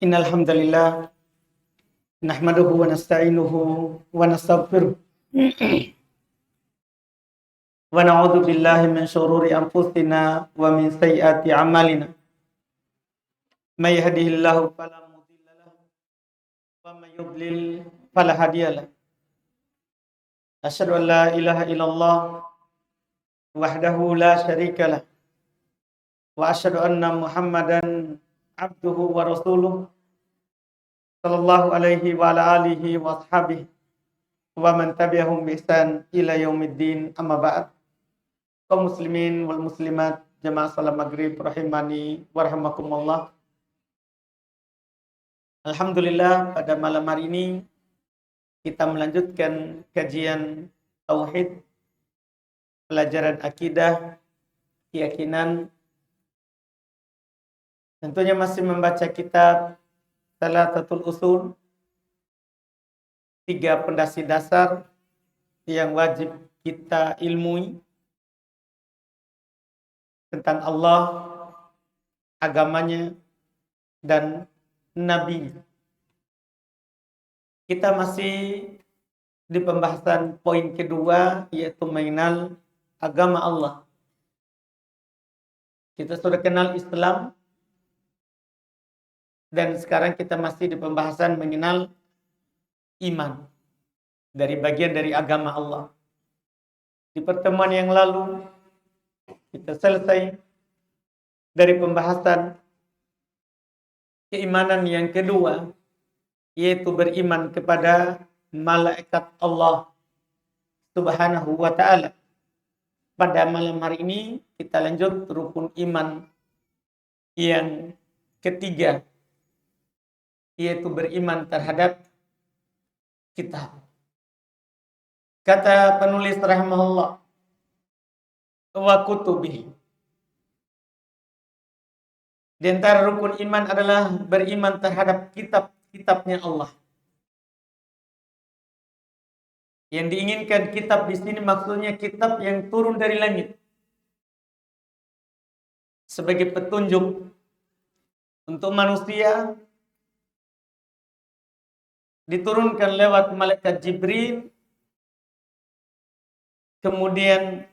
Innal hamdalillah nahmaduhu wa nasta'inuhu wa nastaghfiruh wa na'udzu billahi min shururi anfusina wa min sayyiati a'malina. May yahdihillahu fala mudilla lahu wa may yudlil fala hadiyalah. Asyhadu an la ilaha illallah wahdahu la syarikalah wa asyhadu anna Muhammadan abduhu wa rasuluh sallallahu alaihi wa ala alihi wa ashabihi wa man tabi'ahum bi ihsan ila yaumiddin, amma ba'd. Kaum muslimin wal muslimat jamaah salat maghrib rahimani wa rahimakumullah. Alhamdulillah, pada malam hari ini kita melanjutkan kajian tauhid, pelajaran akidah, keyakinan. Tentunya masih membaca kitab Thalathatul Usul, 3 pondasi dasar yang wajib kita ilmui tentang Allah, agamanya, dan nabinya. Kita masih di pembahasan poin kedua, yaitu mengenal agama Allah. Kita sudah kenal Islam, dan sekarang kita masih di pembahasan mengenal iman, dari bagian dari agama Allah. Di pertemuan yang lalu kita selesai dari pembahasan keimanan yang kedua, yaitu beriman kepada malaikat Allah Subhanahu wa ta'ala. Pada malam hari ini kita lanjut rukun iman yang ketiga, yaitu beriman terhadap kitab. Kata penulis rahimahullah, wa kutubihi. Di antara rukun iman adalah beriman terhadap kitab-kitabnya Allah. Yang diinginkan kitab di sini maksudnya kitab yang turun dari langit sebagai petunjuk untuk manusia, diturunkan lewat malaikat Jibril, kemudian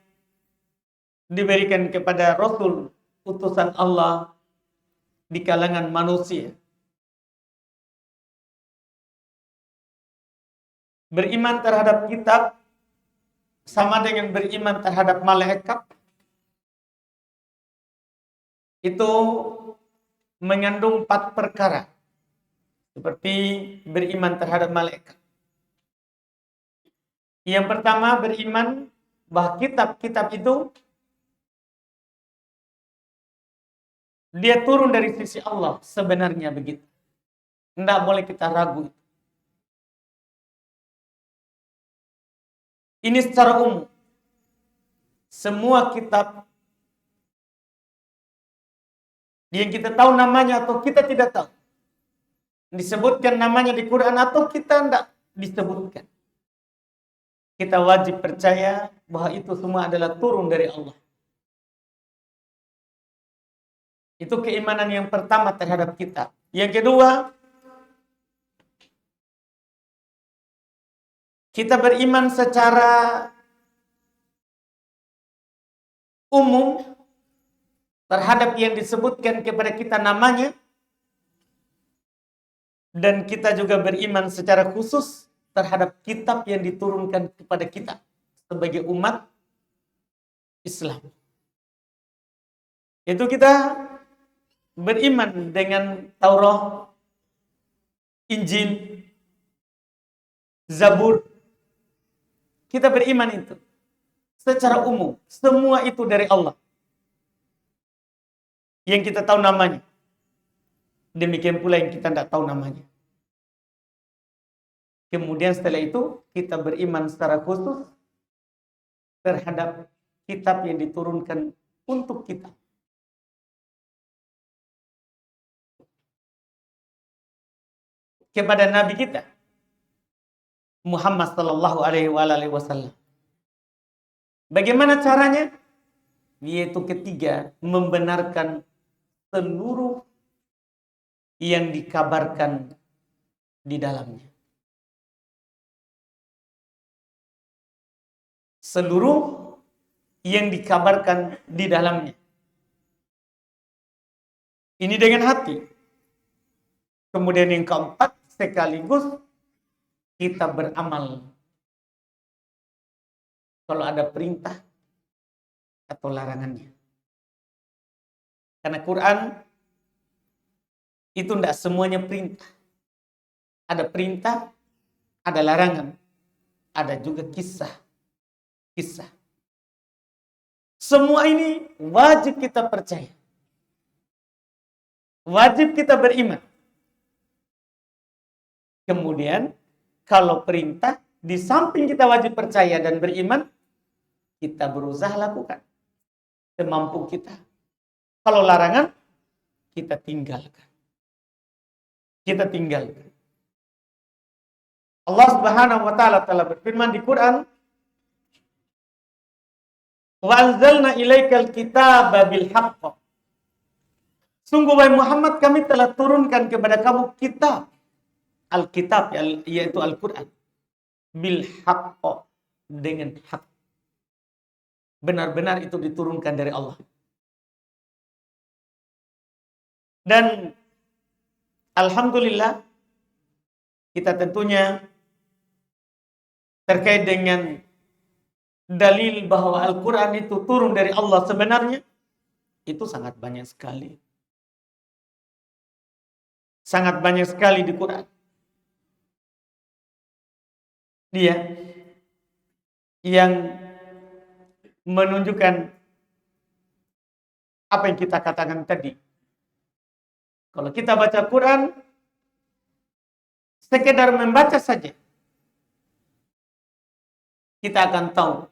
diberikan kepada Rasul, utusan Allah di kalangan manusia. Beriman terhadap kitab sama dengan beriman terhadap malaikat. Itu mengandung 4 perkara. Seperti beriman terhadap malaikat. Yang pertama, beriman bahwa kitab-kitab itu dia turun dari sisi Allah, sebenarnya begitu. Tidak boleh kita ragu. Ini secara umum. Semua kitab yang kita tahu namanya atau kita tidak tahu, disebutkan namanya di Quran atau kita tidak disebutkan, kita wajib percaya bahwa itu semua adalah turun dari Allah. Itu keimanan yang pertama terhadap kitab. Yang kedua, kita beriman secara umum terhadap yang disebutkan kepada kita namanya, dan kita juga beriman secara khusus terhadap kitab yang diturunkan kepada kita sebagai umat Islam. Itu kita beriman dengan Taurat, Injil, Zabur. Kita beriman itu secara umum. Semua itu dari Allah, yang kita tahu namanya. Demikian pula yang kita tidak tahu namanya. Kemudian setelah itu kita beriman secara khusus terhadap kitab yang diturunkan untuk kita. Kepada Nabi kita Muhammad sallallahu alaihi wasallam. Bagaimana caranya? Yaitu ketiga, membenarkan seluruh yang dikabarkan di dalamnya. Seluruh yang dikabarkan di dalamnya. Ini dengan hati. Kemudian yang keempat, sekaligus kita beramal. Kalau ada perintah atau larangannya. Karena Quran itu tidak semuanya perintah. Ada perintah, ada larangan. Ada juga kisah. Semua ini wajib kita percaya. Wajib kita beriman. Kemudian, kalau perintah, di samping kita wajib percaya dan beriman, kita berusaha lakukan semampu kita. Kalau larangan, kita tinggalkan. Allah Subhanahu wa taala telah berfirman di Quran, "Wa anzalna ilaikal kitaba bil haqq." Sungguh wahai Muhammad, kami telah turunkan kepada kamu kitab. Alkitab, yaitu Al-Quran. Bil haqq, dengan hak. Benar-benar itu diturunkan dari Allah. Dan alhamdulillah, kita tentunya terkait dengan dalil bahwa Al-Quran itu turun dari Allah sebenarnya, itu sangat banyak sekali. Sangat banyak sekali di Quran. Dia yang menunjukkan apa yang kita katakan tadi. Kalau kita baca Quran, sekedar membaca saja, kita akan tahu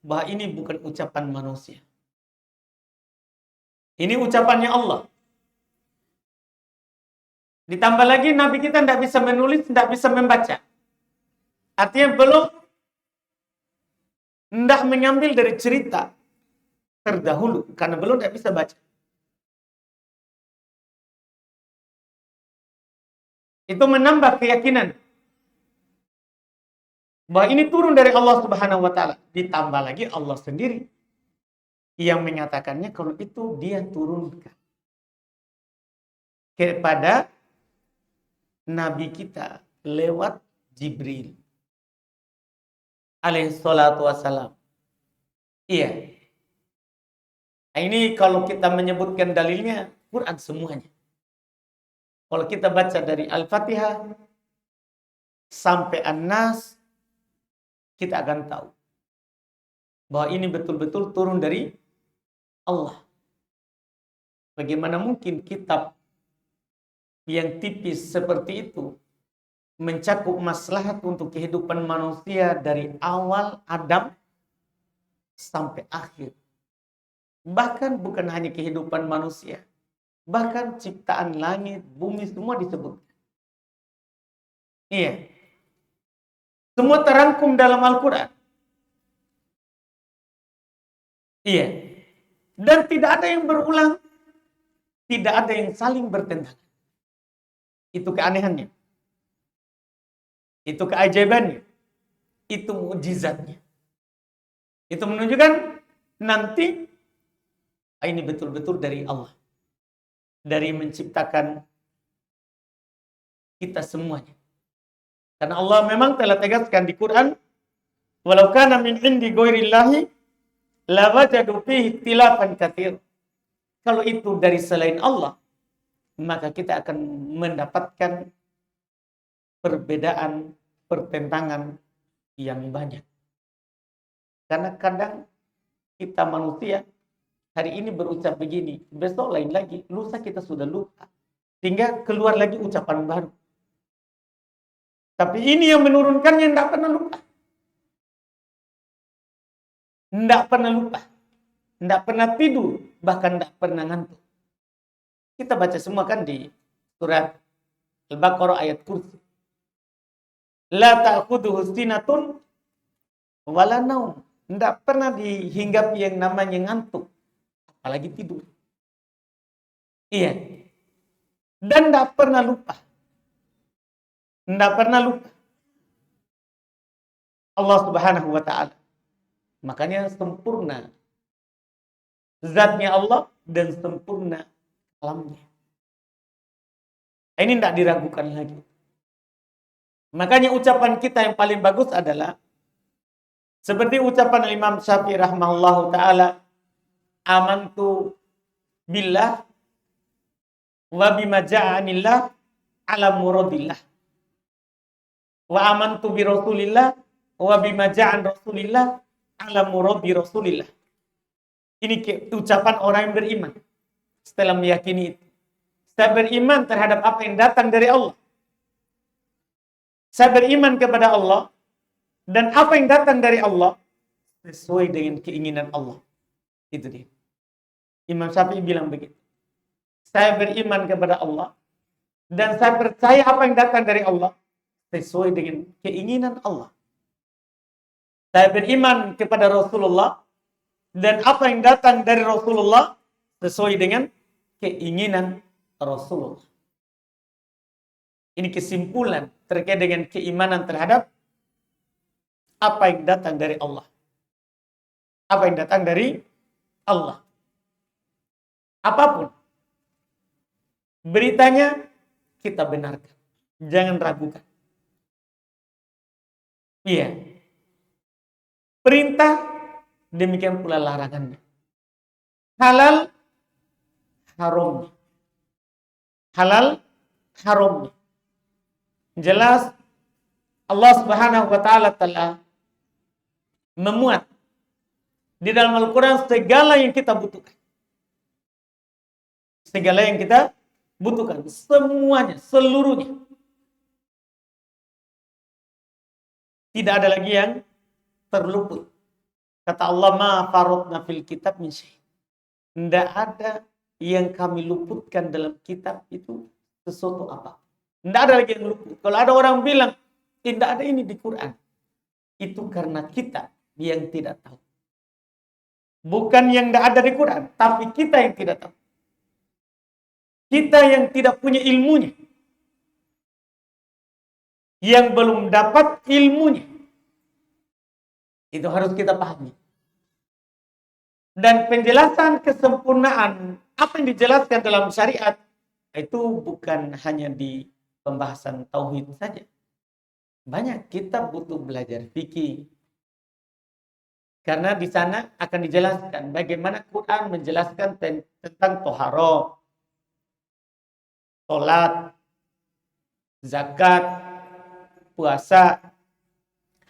bahwa ini bukan ucapan manusia. Ini ucapannya Allah. Ditambah lagi Nabi kita tidak bisa menulis, tidak bisa membaca. Artinya tidak mengambil dari cerita terdahulu, karena belum tidak bisa baca. Itu menambah keyakinan bahwa ini turun dari Allah Subhanahu wa taala. Ditambah lagi Allah sendiri yang menyatakannya kalau itu dia turunkan kepada Nabi kita lewat Jibril alaihi salatu wassalam. Iya. Ini kalau kita menyebutkan dalilnya, Quran semuanya. Kalau kita baca dari Al-Fatihah sampai An-Nas, kita akan tahu bahwa ini betul-betul turun dari Allah. Bagaimana mungkin kitab yang tipis seperti itu mencakup maslahat untuk kehidupan manusia dari awal Adam sampai akhir. Bahkan bukan hanya kehidupan manusia, bahkan ciptaan langit, bumi, semua disebutkan. Iya. Semua terangkum dalam Al-Quran. Iya. Dan tidak ada yang berulang. Tidak ada yang saling bertentangan. Itu keanehannya. Itu keajaibannya. Itu mukjizatnya. Itu menunjukkan nanti ini betul-betul dari Allah. Dari menciptakan kita semuanya. Karena Allah memang telah tegaskan di Quran, walau kana min indi ghairillahi lawajadu fihi ikhtilafan katsir. Kalau itu dari selain Allah, maka kita akan mendapatkan perbedaan, pertentangan yang banyak. Karena kadang kita manusia hari ini berucap begini, besok lain lagi, lusa kita sudah lupa. Sehingga keluar lagi ucapan baru. Tapi ini yang menurunkannya tidak pernah lupa. Tidak pernah lupa. Tidak pernah tidur. Bahkan tidak pernah ngantuk. Kita baca semua kan di surat Al-Baqarah ayat kursi. La ta'khudhuhu sinatun wala naum. Tidak pernah dihinggapi yang namanya ngantuk. Apalagi tidur. Iya. dan tidak pernah lupa. Tidak pernah lupa Allah Subhanahu wa ta'ala. Makanya sempurna zatnya Allah dan sempurna alamnya. Ini tidak diragukan lagi. Makanya ucapan kita yang paling bagus adalah seperti ucapan Imam Syafi'i rahimahullahu ta'ala, amantu billah wa bima ja'anillah ala muradillah. Wa amantu bi rasulillah wa bima ja'an rasulillah ala muradi rasulillah. Ini ucapan orang yang beriman setelah meyakini itu. Saya beriman terhadap apa yang datang dari Allah. Saya beriman kepada Allah dan apa yang datang dari Allah sesuai dengan keinginan Allah. Itu dia. Imam Syafi'i bilang begitu. Saya beriman kepada Allah dan saya percaya apa yang datang dari Allah sesuai dengan keinginan Allah. Saya beriman kepada Rasulullah dan apa yang datang dari Rasulullah sesuai dengan keinginan Rasulullah. Ini kesimpulan terkait dengan keimanan terhadap apa yang datang dari Allah. Apa yang datang dari Allah. Apapun beritanya kita benarkan. Jangan ragukan. Iya. Perintah, demikian pula larangannya. Halal, haramnya. Halal, haramnya. Jelas Allah Subhanahu wa ta'ala telah memuat di dalam Al-Quran segala yang kita butuhkan. Segala yang kita butuhkan. Semuanya, seluruhnya. Tidak ada lagi yang terluput. Kata Allah, ma farotna fil kitab min syai'. Tidak ada yang kami luputkan dalam kitab itu sesuatu apa. Tidak ada lagi yang luput. Kalau ada orang bilang, tidak ada ini di Quran. Itu karena kita yang tidak tahu. Bukan yang tidak ada di Quran, tapi kita yang tidak tahu. Kita yang tidak punya ilmunya. Yang belum dapat ilmunya. Itu harus kita pahami. Dan penjelasan kesempurnaan apa yang dijelaskan dalam syariat itu bukan hanya di pembahasan tauhid saja. Banyak kita butuh belajar fikih. Karena di sana akan dijelaskan bagaimana Quran menjelaskan tentang toharoh, sholat, zakat, puasa,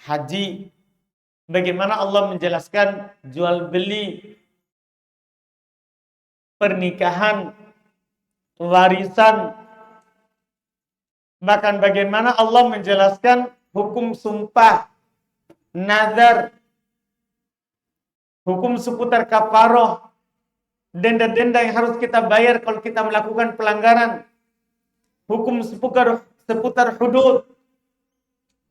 haji. Bagaimana Allah menjelaskan jual beli, pernikahan, warisan. Bahkan bagaimana Allah menjelaskan hukum sumpah, nazar, hukum seputar kafaroh, denda-denda yang harus kita bayar kalau kita melakukan pelanggaran, hukum seputar hudud,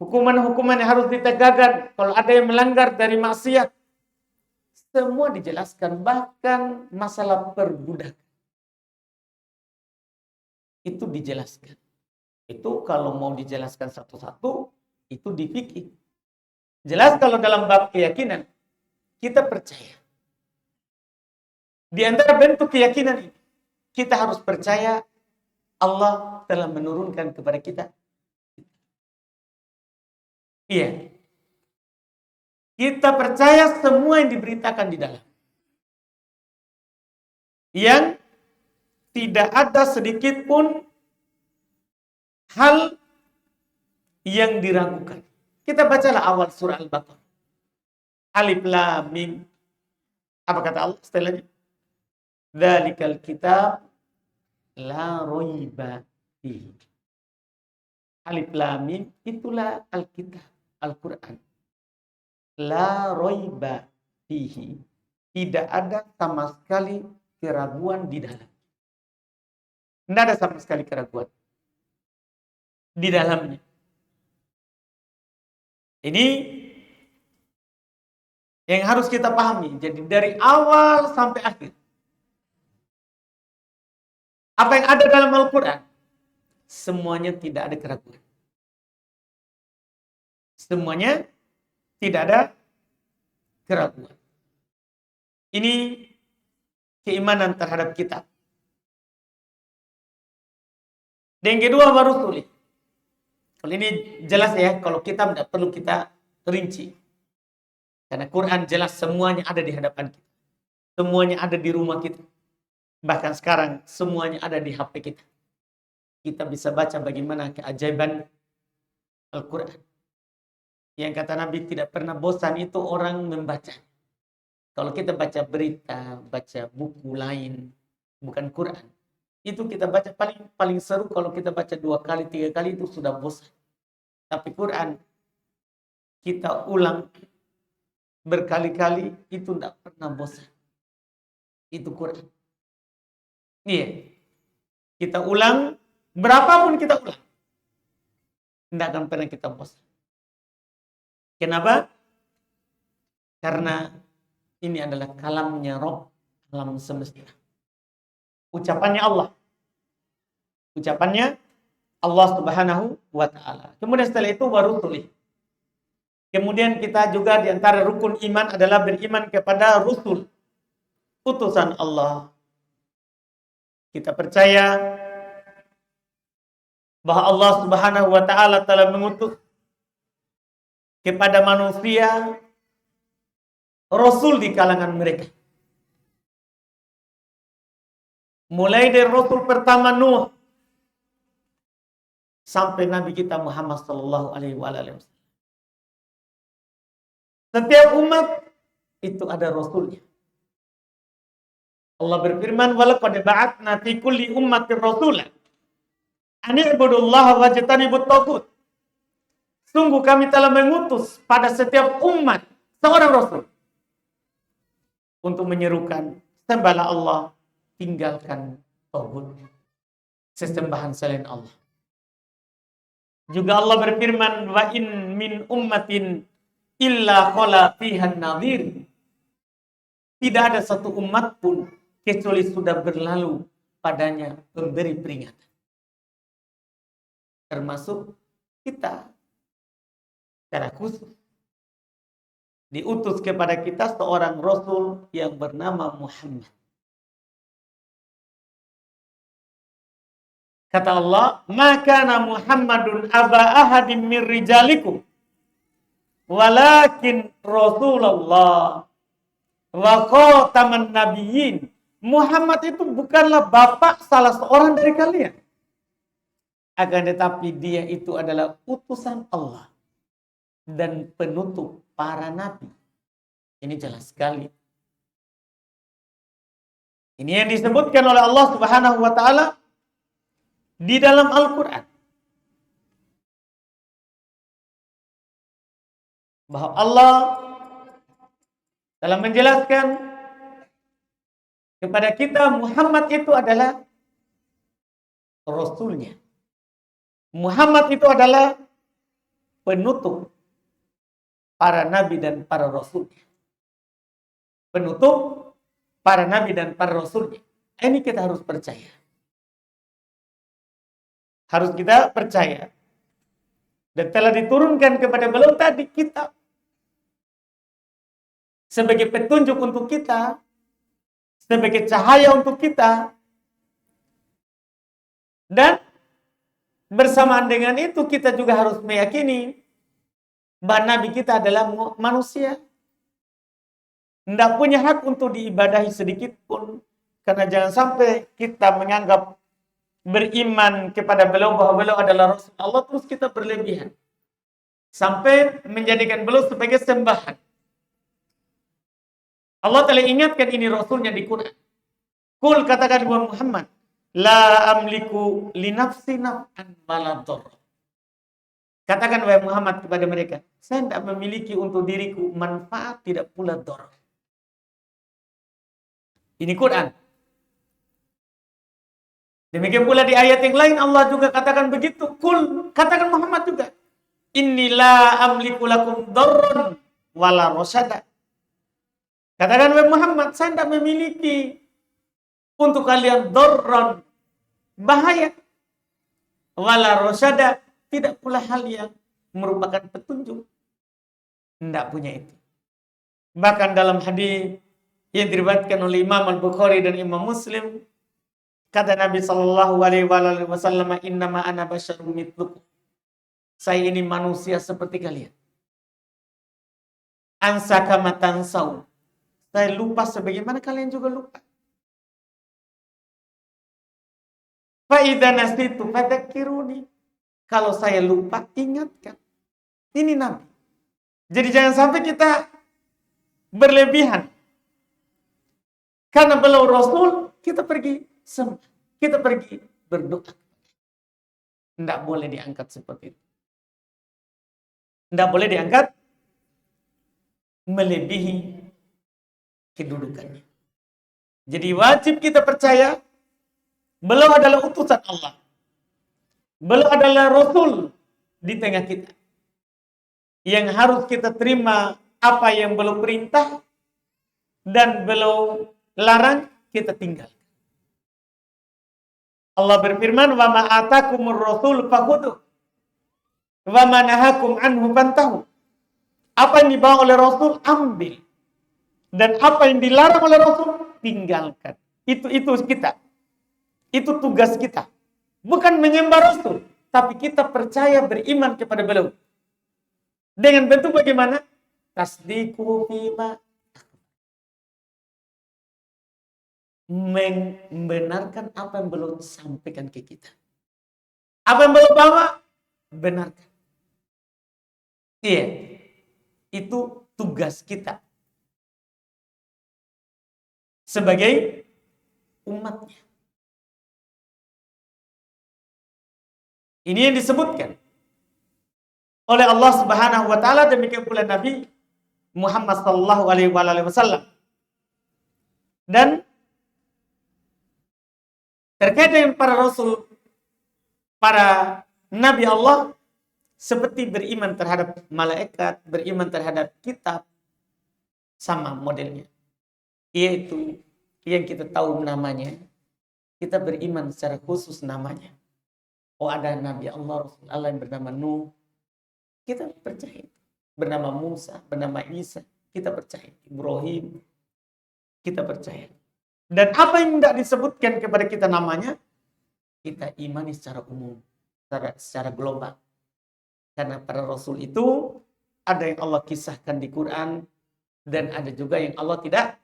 hukuman-hukuman yang harus ditegakkan kalau ada yang melanggar dari maksiat. Semua dijelaskan, bahkan masalah perbudakan. Itu dijelaskan. Itu kalau mau dijelaskan satu-satu, itu di fikih. Jelas kalau dalam bab keyakinan, kita percaya. Di antara bentuk keyakinan ini, kita harus percaya Allah telah menurunkan kepada kita. Iya. Kita percaya semua yang diberitakan di dalam. Yang tidak ada sedikit pun hal yang diragukan. Kita bacalah awal surah Al-Baqarah. Alif Lam Mim. Apa kata Allah setelahnya? Dzalikal kitab la raiba fihi. Alif Lam Mim, itulah Alkitab, Al-Quran. La raiba fihi. Tidak ada sama sekali keraguan di dalam. Tidak ada sama sekali keraguan di dalamnya. Ini yang harus kita pahami. Jadi dari awal sampai akhir, apa yang ada dalam Al-Quran semuanya tidak ada keraguan. Semuanya tidak ada keraguan. Ini keimanan terhadap kitab. Dan yang kedua baru sulit. Kalau ini jelas ya, kalau kitab tidak perlu kita rinci. Karena Quran jelas semuanya ada di hadapan kita. Semuanya ada di rumah kita. Bahkan sekarang semuanya ada di HP kita. Kita bisa baca bagaimana keajaiban Al-Quran. Yang kata Nabi tidak pernah bosan itu orang membaca. Kalau kita baca berita, baca buku lain, bukan Quran. Itu kita baca paling seru kalau kita baca 2 kali, 3 kali itu sudah bosan. Tapi Quran kita ulang berkali-kali itu tidak pernah bosan. Itu Quran. Iya. Kita ulang, berapapun kita ulang. Tidak akan pernah kita bosan. Kenapa? Karena ini adalah kalamnya Rabb alam semesta. Ucapannya Allah. Ucapannya Allah Subhanahu wa ta'ala. Kemudian setelah itu baru tulis. Kemudian kita juga di antara rukun iman adalah beriman kepada Rasul, utusan Allah. Kita percaya bahwa Allah Subhanahu wa ta'ala telah mengutus kepada manusia Rasul di kalangan mereka. Mulai dari Rasul pertama Nuh sampai Nabi kita Muhammad sallallahu alaihi wasallam. Setiap umat itu ada Rasulnya. Allah berfirman, "Walaqad ba'atsna fi kulli ummatin rasulan an i'budullaha wajtanibut taghut." Sungguh kami telah mengutus pada setiap umat seorang Rasul untuk menyerukan sembahlah Allah, tinggalkan taghut, sesembahan selain Allah. Juga Allah berfirman, "Wa in min ummatin illa khala fiha nadhir." Tidak ada satu umat pun kecuali sudah berlalu padanya pemberi peringatan. Termasuk kita. Secara khusus diutus kepada kita seorang Rasul yang bernama Muhammad. Kata Allah, "Maka Muhammadun aba ahadim min rijalikum, walakin Rasulullah wa khataman nabiyyin." Muhammad itu bukanlah bapak salah seorang dari kalian. Akan tetapi dia itu adalah utusan Allah dan penutup para nabi. Ini jelas sekali. Ini yang disebutkan oleh Allah Subhanahu wa ta'ala di dalam Al-Quran. Bahwa Allah telah menjelaskan kepada kita Muhammad itu adalah Rasulnya. Muhammad itu adalah penutup para nabi dan para rasulnya. Penutup para nabi dan para rasulnya. Ini kita harus percaya. Harus kita percaya. Dan telah diturunkan kepada beliau tadi kitab. Sebagai petunjuk untuk kita. Sebagai cahaya untuk kita. Dan bersamaan dengan itu kita juga harus meyakini bahwa Nabi kita adalah manusia. Tidak punya hak untuk diibadahi sedikit pun. Karena jangan sampai kita menganggap beriman kepada beliau bahwa beliau adalah Rasul Allah terus kita berlebihan. Sampai menjadikan beliau sebagai sembahan. Allah telah ingatkan ini Rasulnya di Quran. Qul, katakan kepada Muhammad, la amliku li nafsi naf'an wala dharra. Katakan wahai Muhammad kepada mereka, saya tidak memiliki untuk diriku manfaat, tidak pula dharar. Ini Quran. Demikian pula di ayat yang lain Allah juga katakan begitu. Qul, katakan Muhammad juga, inni la amliku lakum dharran wala rasada. Katakan wahai Muhammad, saya tidak memiliki untuk kalian dharran, bahaya, wala rosyada, tidak pula hal yang merupakan petunjuk. Tidak punya itu. Bahkan dalam hadis yang diriwayatkan oleh Imam Al-Bukhari dan Imam Muslim, kata Nabi sallallahu alaihi wasallam, "Innama ana basyarum mithlukum." Saya ini manusia seperti kalian. Ansaka matansau. Saya lupa sebagaimana kalian juga lupa. Fa idza nasitu fadzakiruni. Kalau saya lupa, ingatkan. Ini Nabi. Jadi jangan sampai kita berlebihan. Karena beliau Rasul, kita pergi sembah. Kita pergi berdoa. Tidak boleh diangkat seperti itu. Tidak boleh diangkat melebihi kedudukannya. Jadi wajib kita percaya beliau adalah utusan Allah. Beliau adalah Rasul di tengah kita. Yang harus kita terima apa yang beliau perintah dan beliau larang, kita tinggal. Allah berfirman, "Wa ma atakumur rasul fakhudhu wa ma nahakum anhu fantahu." Apa yang dibawa oleh Rasul, ambil. Dan apa yang dilarang oleh Rasul, tinggalkan. Itu kita. Itu tugas kita. Bukan menyembah Rasul, tapi kita percaya beriman kepada beliau. Dengan bentuk bagaimana? Tasdiqu fima, membenarkan apa yang beliau sampaikan ke kita. Apa yang beliau bawa, benarkan. Iya, itu tugas kita sebagai umatnya. Ini yang disebutkan oleh Allah Subhanahu wa taala, demikian pula Nabi Muhammad sallallahu alaihi wasallam. Dan terkait dengan para rasul, para nabi Allah, seperti beriman terhadap malaikat, beriman terhadap kitab, sama modelnya. Yaitu yang kita tahu namanya, kita beriman secara khusus namanya. Oh, ada Nabi Allah, Rasul Allah yang bernama Nuh, kita percaya. Bernama Musa, bernama Isa, kita percaya. Ibrahim, kita percaya. Dan apa yang tidak disebutkan kepada kita namanya, kita imani secara umum, secara global. Karena para Rasul itu ada yang Allah kisahkan di Quran, dan ada juga yang Allah tidak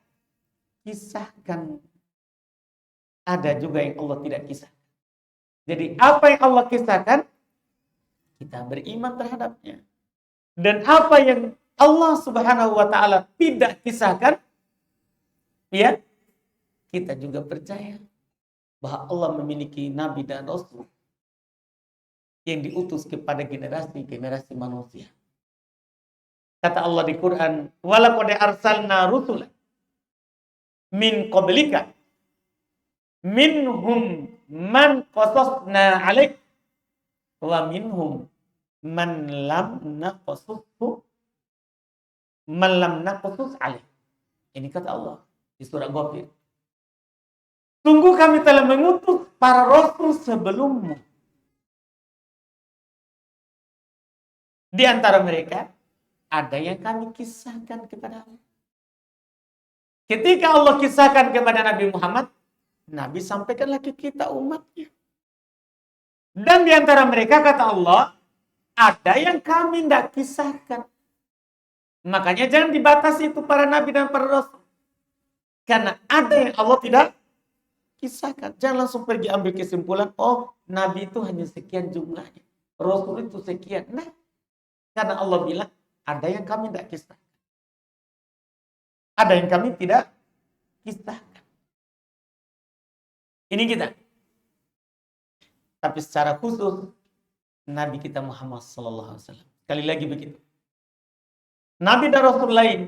kisahkan. Ada juga yang Allah tidak kisahkan. Jadi apa yang Allah kisahkan, kita beriman terhadapnya. Dan apa yang Allah Subhanahu wa taala tidak kisahkan, ya, kita juga percaya bahwa Allah memiliki nabi dan rasul yang diutus kepada generasi-generasi manusia. Kata Allah di Quran, "Walaqad arsalna rusulan min qablika minhum man qasasna 'alaik wa minhum man lam naqsus 'alaik." Ini kata Allah di surah Ghafir. Sungguh kami telah mengutus para rasul sebelummu. Di antara mereka ada yang kami kisahkan kepadamu. Ketika Allah kisahkan kepada Nabi Muhammad, Nabi sampaikanlah ke kita umatnya. Dan di antara mereka, kata Allah, ada yang kami tidak kisahkan. Makanya jangan dibatasi itu para Nabi dan para Rasul. Karena ada yang Allah tidak kisahkan. Jangan langsung pergi ambil kesimpulan, oh Nabi itu hanya sekian jumlahnya, Rasul itu sekian. Nah, karena Allah bilang, ada yang kami tidak kisahkan. Ada yang kami tidak kisahkan. Ini kita. Tapi secara khusus, Nabi kita Muhammad SAW. Sekali lagi begitu. Nabi dan Rasul lain,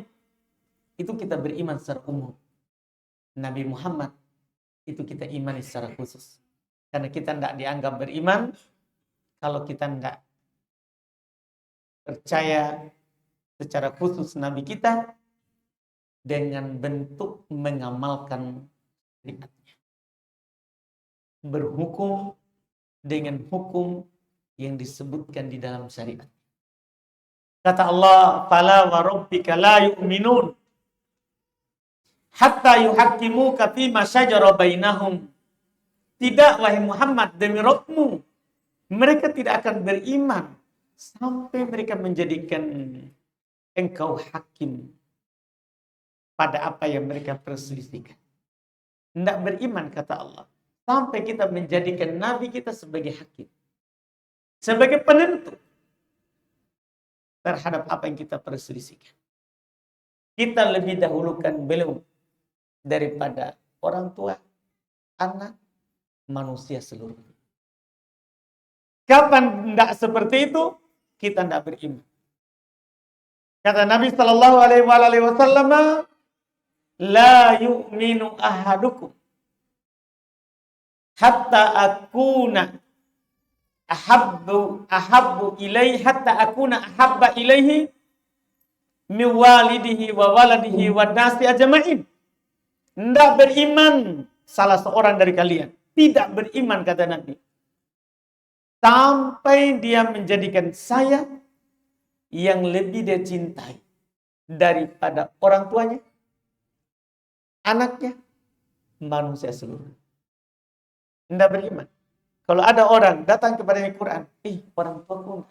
itu kita beriman secara umum. Nabi Muhammad, itu kita imani secara khusus. Karena kita tidak dianggap beriman, kalau kita tidak percaya secara khusus Nabi kita dengan bentuk mengamalkan syariatnya, berhukum dengan hukum yang disebutkan di dalam syariat. Kata Allah, "Fala wa rabbika la yu'minun hatta yuhaqqimuka fima syajara bainahum." Tidak, wahai Muhammad, demi Rabbmu, mereka tidak akan beriman sampai mereka menjadikan engkau hakim pada apa yang mereka perselisihkan. Tidak beriman, kata Allah, sampai kita menjadikan Nabi kita sebagai hakim, sebagai penentu terhadap apa yang kita perselisihkan. Kita lebih dahulukan beliau daripada orang tua, anak, manusia seluruhnya. Kapan tidak seperti itu, kita tidak beriman. Kata Nabi Sallallahu Alaihi Wasallam, "La yu'minu ahadukum hatta akuna ahabbu ilaihi hatta akuna ahabba ilaihi min walidihi wa waladihi wa nasi ajma'in." Tidak beriman salah seorang dari kalian, tidak beriman, kata Nabi, sampai dia menjadikan saya yang lebih dia cintai daripada orang tuanya, anaknya, manusia seluruh. Tidak beriman. Kalau ada orang datang kepadanya Quran, orang tuaku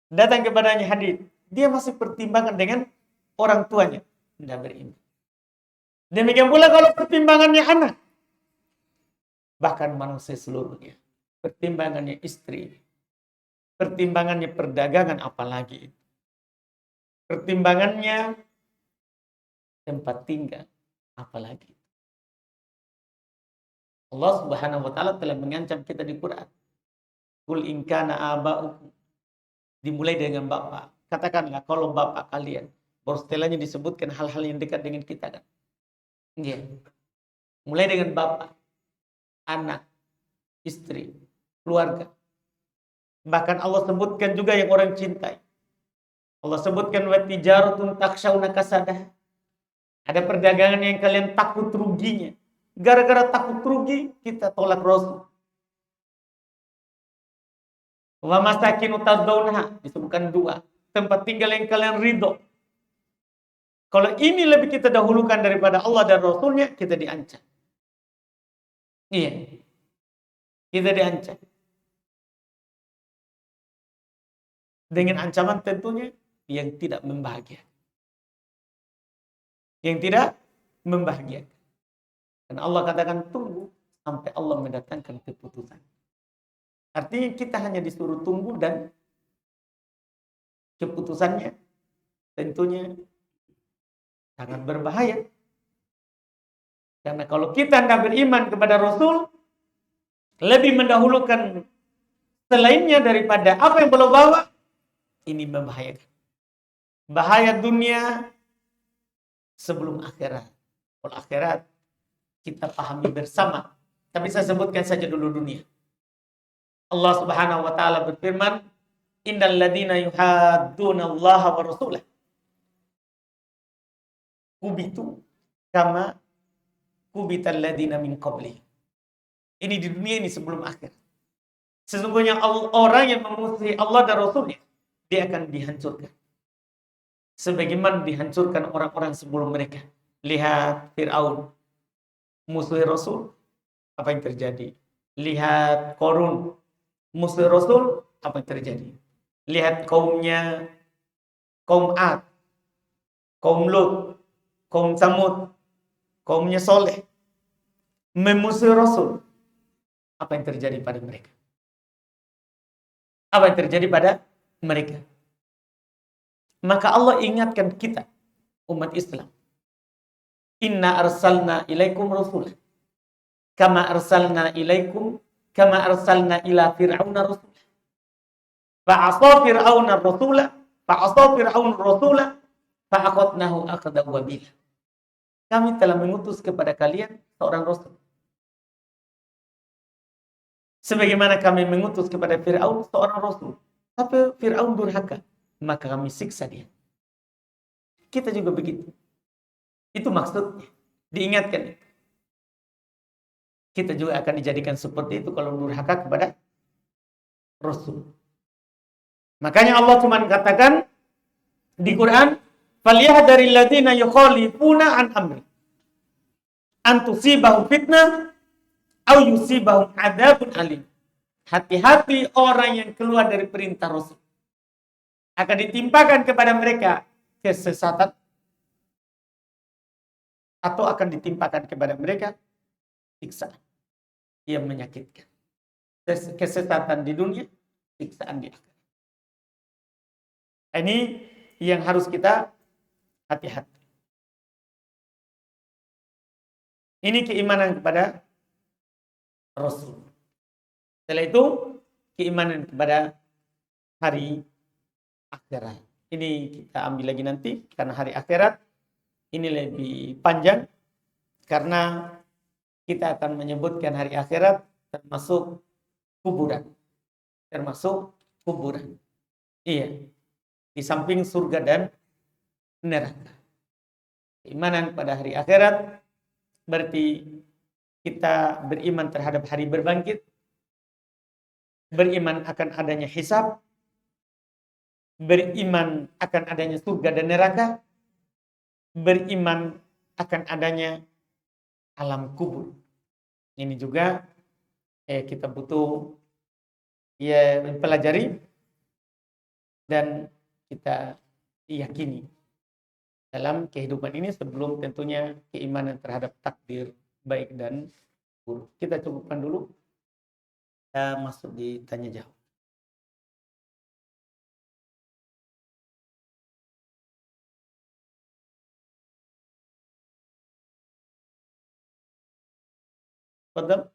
datang kepadanya hadis, dia masih pertimbangan dengan orang tuanya, tidak beriman. Demikian pula kalau pertimbangannya anak, bahkan manusia seluruhnya, pertimbangannya istri, pertimbangannya perdagangan, apalagi pertimbangannya tempat tinggal, apalagi. Allah Subhanahu wa taala telah mengancam kita di Quran. Qul in kana aba'ukum, dimulai dengan bapak. Katakanlah kalau bapak kalian, baru setelahnya disebutkan hal-hal yang dekat dengan kita kan. Iya. Mulai dengan bapak, anak, istri, keluarga. Bahkan Allah sebutkan juga yang orang cintai. Allah sebutkan wa tijaratun takshawna kasadah. Ada perdagangan yang kalian takut ruginya. Gara-gara takut rugi, kita tolak Rasul. Wa masakinu tardawnaha, disebutkan 2. Tempat tinggal yang kalian ridho. Kalau ini lebih kita dahulukan daripada Allah dan Rasulnya, kita diancam. Iya. Kita diancam. Dengan ancaman tentunya yang tidak membahagiakan. Yang tidak membahagiakan. Dan Allah katakan tunggu sampai Allah mendatangkan keputusan. Artinya kita hanya disuruh tunggu dan keputusannya tentunya sangat berbahaya. Karena kalau kita tidak beriman kepada Rasul, lebih mendahulukan selainnya daripada apa yang beliau bawa, ini membahayakan. Bahaya dunia sebelum akhirat. Kalau akhirat kita pahami bersama. Tapi saya sebutkan saja dulu dunia. Allah Subhanahu wa taala berfirman, "Innal ladzina yuhadduna Allah wa rasulahu kubitu kama kubital ladzina min qablihim." Ini di dunia ini sebelum akhir. Sesungguhnya orang yang memusuhi Allah dan Rasulnya, dia akan dihancurkan. Sebagaimana dihancurkan orang-orang sebelum mereka. Lihat Fir'aun, musuh Rasul, apa yang terjadi? Lihat Qarun, musuh Rasul, apa yang terjadi? Lihat kaumnya, kaum Ad, kaum Lut, kaum Samud, kaumnya Soleh, memusuhi Rasul. Apa yang terjadi pada mereka? Apa yang terjadi pada mereka? Maka Allah ingatkan kita, umat Islam. Inna arsalna ilaikum rasulah. Kama arsalna ilaikum, kama arsalna ila fir'auna rasulah. Fa'asa fir'auna rasulah, fa'asa fir'auna rasulah, fa'aqadnahu aqdan wabila. Kami telah mengutus kepada kalian seorang rasul. Sebagaimana kami mengutus kepada Fir'aun seorang rasul. Tapi Fir'aun durhaka, maka kami siksa dia. Kita juga begitu. Itu maksudnya. Diingatkan. kita juga akan dijadikan seperti itu kalau durhaka kepada Rasul. Makanya Allah cuma katakan di Quran, "Falyahdharil ladzina yukhalifuna an amri an tusibahum fitnah aw yusibahum adzabun alim." Hati-hati orang yang keluar dari perintah Rasul. Akan ditimpakan kepada mereka kesesatan atau akan ditimpakan kepada mereka siksaan yang menyakitkan. Kesesatan di dunia, siksaan di akhirat. Ini yang harus kita hati-hati. Ini keimanan kepada Rasul. Setelah itu, keimanan kepada hari akhirat. Ini kita ambil lagi nanti, karena hari akhirat ini lebih panjang, karena kita akan menyebutkan hari akhirat termasuk kuburan. Termasuk kuburan. Iya. Di samping surga dan neraka. Keimanan pada hari akhirat berarti kita beriman terhadap hari berbangkit, beriman akan adanya hisab, beriman akan adanya surga dan neraka, beriman akan adanya alam kubur. Ini juga kita butuh pelajari dan kita yakini dalam kehidupan ini sebelum tentunya keimanan terhadap takdir baik dan buruk. Kita cukupkan dulu. Kita masuk di tanya jawab. Betul?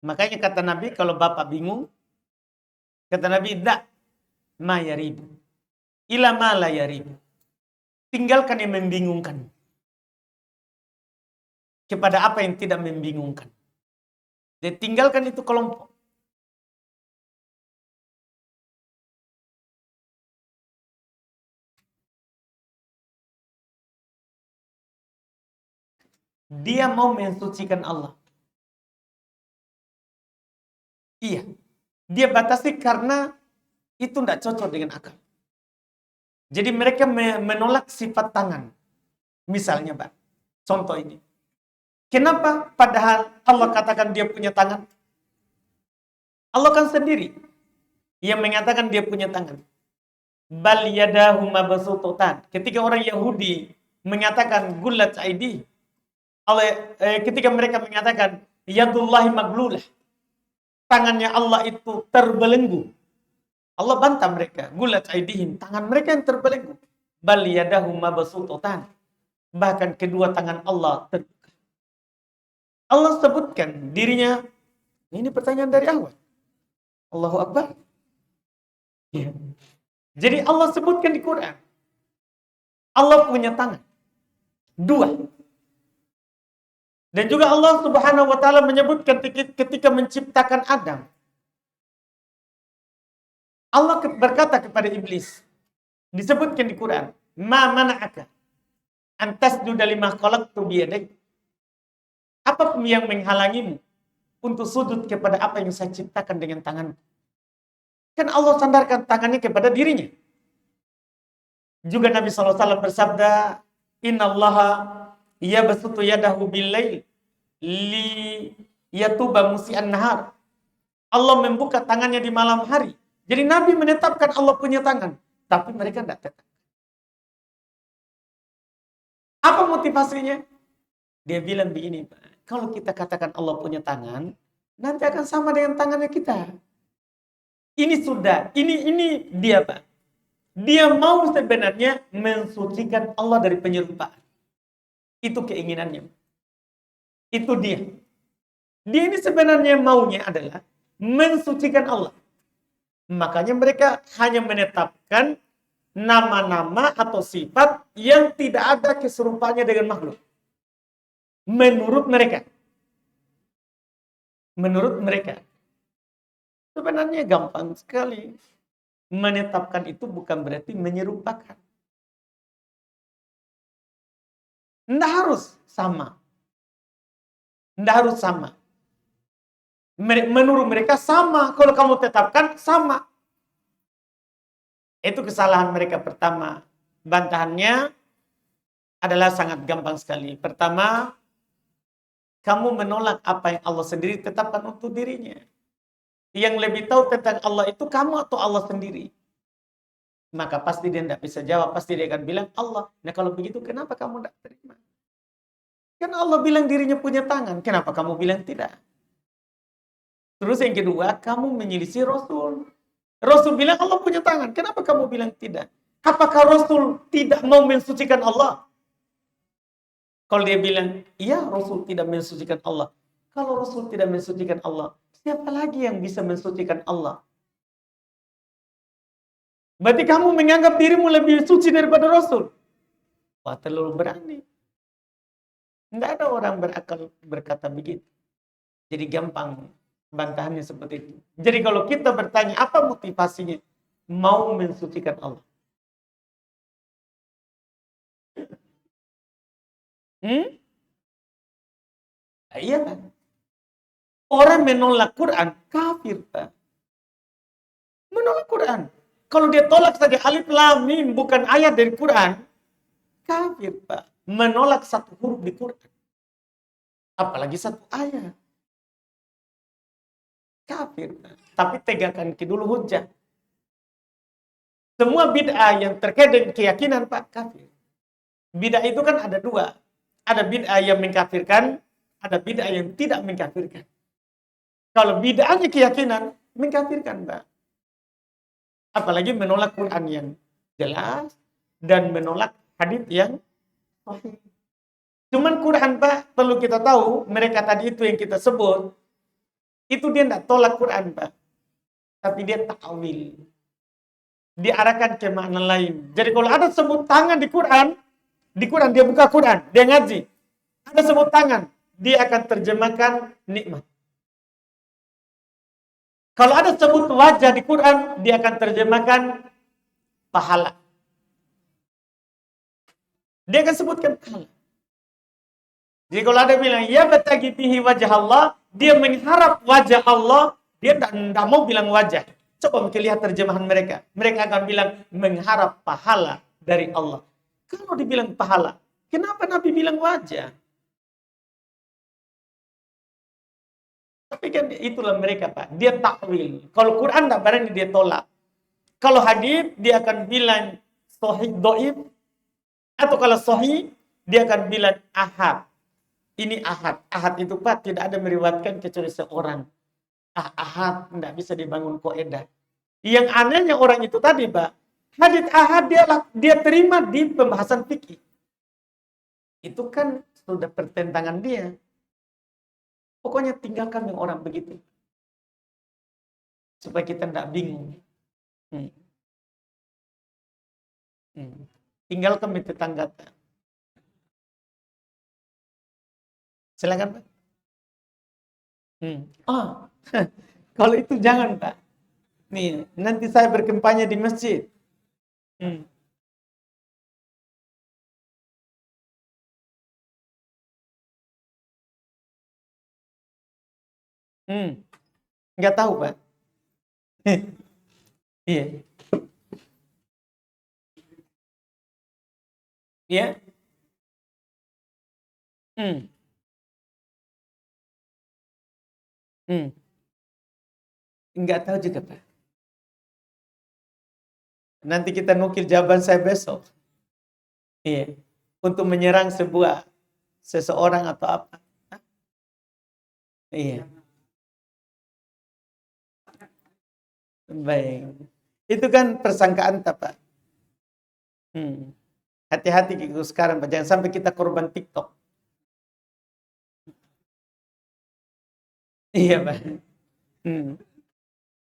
Makanya kata Nabi, kalau bapak bingung, kata Nabi, "Da ma yaribu ila ma la yaribu." Tinggalkan yang membingungkan kepada apa yang tidak membingungkan. Dan tinggalkan itu kelompok. Dia mau mensucikan Allah. Iya. Dia batasi karena itu tidak cocok dengan akal. Jadi mereka menolak sifat tangan. Misalnya, Pak, contoh ini. Kenapa padahal Allah katakan dia punya tangan? Allah kan sendiri yang mengatakan dia punya tangan. Bal yadahu mabsuutatan. Ketika orang Yahudi mengatakan gullat aidi, ketika mereka mengatakan yadullahi maglulah, tangannya Allah itu terbelenggu. Allah bantah mereka, gulat aidihim, tangan mereka yang terbelenggu. Bal yadahu mabsuutatan. Bahkan kedua tangan Allah terbuka. Allah sebutkan dirinya, ini pertanyaan dari awal. Allahu Akbar. Ya. Jadi Allah sebutkan di Quran, Allah punya tangan. Dua. Dan juga Allah Subhanahu wa taala menyebutkan ketika menciptakan Adam. Allah berkata kepada iblis, disebutkan di Quran, "Ma mana'aka an tasjuda lima khalaqtu biyadayya?" Apa yang menghalangimu untuk sujud kepada apa yang saya ciptakan dengan tanganku? Kan Allah sandarkan tangannya kepada dirinya. Juga Nabi SAW bersabda, "Innallaha yabsutu yadahu bil-lail li yatuba musi'an nahar." Allah membuka tangannya di malam hari. Jadi Nabi menetapkan Allah punya tangan, tapi mereka tidak tetap. Apa motivasinya? Dia bilang begini, Pak, kalau kita katakan Allah punya tangan, nanti akan sama dengan tangannya kita. Ini sudah, ini dia, Pak. Dia mau sebenarnya mensucikan Allah dari penyerupaan. Itu keinginannya. Itu dia. Dia ini sebenarnya maunya adalah mensucikan Allah. Makanya mereka hanya menetapkan nama-nama atau sifat yang tidak ada keserupaannya dengan makhluk. Menurut mereka. Menurut mereka. Sebenarnya gampang sekali. Menetapkan itu bukan berarti menyerupakan. Tidak harus sama. Tidak harus sama. Menurut mereka sama. Kalau kamu tetapkan, sama. Itu kesalahan mereka pertama. Bantahannya adalah sangat gampang sekali. Pertama, kamu menolak apa yang Allah sendiri tetapkan untuk dirinya. Yang lebih tahu tentang Allah itu kamu atau Allah sendiri. Maka pasti dia tidak bisa jawab. Pasti dia akan bilang Allah. Nah kalau begitu kenapa kamu tidak terima? Kan Allah bilang dirinya punya tangan. Kenapa kamu bilang tidak? Terus yang kedua, kamu menyelisih Rasul. Rasul bilang Allah punya tangan. Kenapa kamu bilang tidak? Apakah Rasul tidak mau mensucikan Allah? Kalau dia bilang, iya Rasul tidak mensucikan Allah. Kalau Rasul tidak mensucikan Allah, siapa lagi yang bisa mensucikan Allah? Berarti kamu menganggap dirimu lebih suci daripada Rasul. Wah, terlalu berani. Tidak ada orang berakal berkata begitu. Jadi gampang bantahannya seperti itu. Jadi kalau kita bertanya, apa motivasinya? Mau mensucikan Allah. Iya kan? Orang menolak Quran, kafir, Pak. Menolak Quran. Kalau dia tolak saja alif lam mim bukan ayat dari Quran, kafir, Pak. Menolak satu huruf di Quran. Apalagi satu ayat. Kafir, Pak. Tapi tegakkan dulu hujah. Semua bid'ah yang terkait dengan keyakinan, Pak, kafir. Bid'ah itu kan ada dua. Ada bid'ah yang mengkafirkan, ada bid'ah yang tidak mengkafirkan. Kalau bid'ahnya keyakinan, mengkafirkan, Pak. Apalagi menolak Quran yang jelas dan menolak hadis yang sahih. Cuman Quran, Pak, perlu kita tahu, mereka tadi itu yang kita sebut, itu dia tidak tolak Quran, Pak. Tapi dia takwil. Diarahkan ke makna lain. Jadi kalau ada sebut tangan di Quran dia buka Quran, dia ngaji. Ada sebut tangan, dia akan terjemahkan nikmat. Kalau ada sebut wajah di Quran, dia akan terjemahkan pahala. Dia akan sebutkan pahala. Jadi kalau ada bilang, ya batagi bihi wajah Allah, dia mengharap wajah Allah, dia tidak mau bilang wajah. Coba kita lihat terjemahan mereka. Mereka akan bilang, mengharap pahala dari Allah. Kalau dibilang pahala, kenapa Nabi bilang wajah? Tapi kan itulah mereka, Pak. Dia takwil. Kalau Quran tidak berani dia tolak. Kalau hadis dia akan bilang sahih dhaif, atau kalau sahih dia akan bilang ahad. Ini ahad. Ahad itu, Pak, tidak ada meriwayatkan kecuali seorang. Ahad tidak bisa dibangun kaidah. Yang anehnya orang itu tadi, Pak, hadis ahad dia terima di pembahasan fikih. Itu kan sudah pertentangan dia. Pokoknya tinggalkan yang orang begitu. Supaya kita tidak bingung. Tinggalkan tetangga. Silakan, Pak. Kalau itu jangan, Pak. Nih, nanti saya berkampanye di masjid. Nggak tahu, Pak. Iya. Iya. Nggak tahu juga, Pak. Nanti kita nukil jawaban saya besok. Iya. Untuk menyerang seseorang atau apa. Iya. Baik. Itu kan persangkaan, Pak. Hati-hati gitu sekarang, Pak. Jangan sampai kita korban TikTok. Iya, Pak.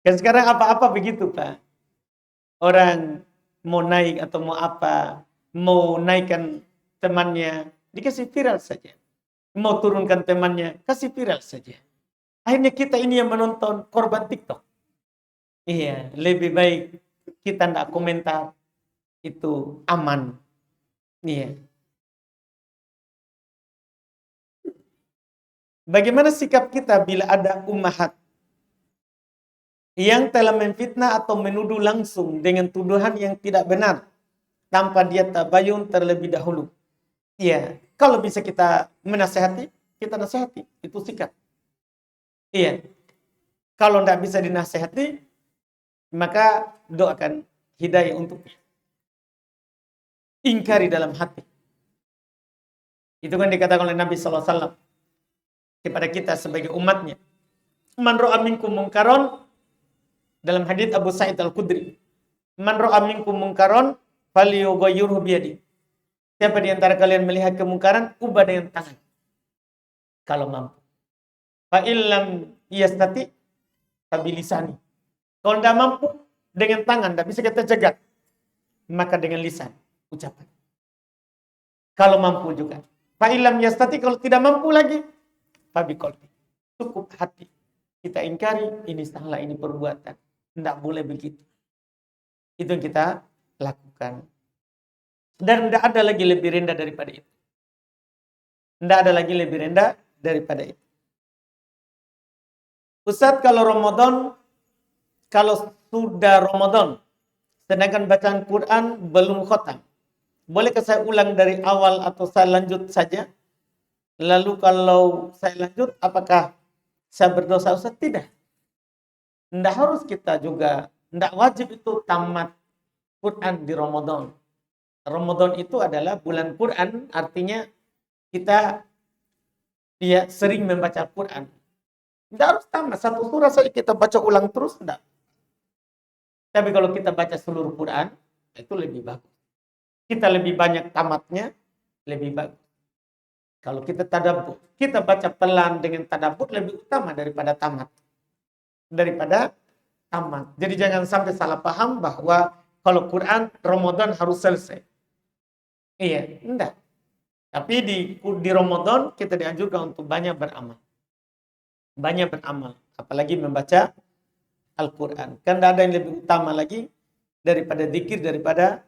Kan sekarang apa-apa begitu, Pak. Orang mau naik atau mau apa, mau naikkan temannya, dikasih viral saja. Mau turunkan temannya, kasih viral saja. Akhirnya kita ini yang menonton korban TikTok. Iya, lebih baik kita tidak komentar, itu aman. Iya. Bagaimana sikap kita bila ada ummahat yang telah memfitnah atau menuduh langsung dengan tuduhan yang tidak benar tanpa dia tabayun terlebih dahulu? Iya, kalau bisa kita menasehati, kita nasehati, itu sikap. Iya. Kalau tidak bisa dinasehati, maka doakan hidayah untuknya. Ingkari dalam hati. Itu kan dikatakan oleh Nabi SAW kepada kita sebagai umatnya. Man ra'a minkum munkaron, dalam hadits Abu Sa'id Al-Khudri. Man ra'a minkum munkaron falyughayyirhu biyadihi. Siapa di antara kalian melihat kemungkaran, ubah dengan tangan. Kalau mampu. Fa illam yastati fabilisani. Kalau tidak mampu, dengan tangan, tidak bisa kita cegat. Maka dengan lisan, ucapan. Kalau mampu juga. Fa illam yastati, kalau tidak mampu lagi, fa biqalbi. Cukup hati. Kita ingkari, ini salah, ini perbuatan. Tidak boleh begitu. Itu yang kita lakukan. Dan tidak ada lagi lebih rendah daripada itu. Tidak ada lagi lebih rendah daripada itu. Ustaz, kalau Ramadan, kalau sudah Ramadan, sedangkan bacaan Quran belum khatam, bolehkah saya ulang dari awal atau saya lanjut saja? Lalu kalau saya lanjut, apakah saya berdosa, Ustaz? Tidak. Tidak harus kita juga, tidak wajib itu tamat Quran di Ramadan. Ramadan itu adalah bulan Quran, artinya kita sering membaca Quran. Tidak harus tamat, satu surah saja kita baca ulang terus, tidak. Tapi kalau kita baca seluruh Quran, itu lebih bagus. Kita lebih banyak tamatnya, lebih bagus. Kalau kita tadabbur, kita baca pelan dengan tadabbur lebih utama daripada tamat. Jadi jangan sampai salah paham bahwa kalau Quran Ramadan harus selesai. Iya, enggak. Tapi di Ramadan kita dianjurkan untuk banyak beramal. Banyak beramal, apalagi membaca Al-Quran. Kan tidak ada yang lebih utama lagi daripada zikir, daripada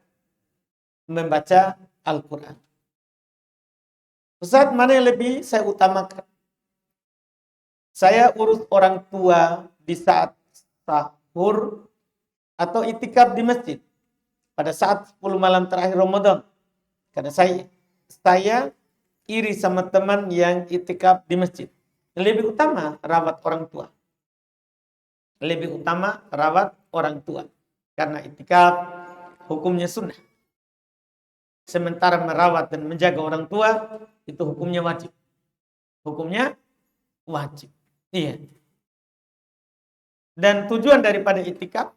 membaca Al-Quran. Ustaz, mana yang lebih saya utamakan? Saya urus orang tua di saat sahur atau itikaf di masjid pada saat 10 malam terakhir Ramadan. Karena saya iri sama teman yang itikaf di masjid. Lebih utama rawat orang tua. Lebih utama rawat orang tua. Karena itikaf hukumnya sunnah. Sementara merawat dan menjaga orang tua itu hukumnya wajib. Hukumnya wajib. Iya. Dan tujuan daripada itikaf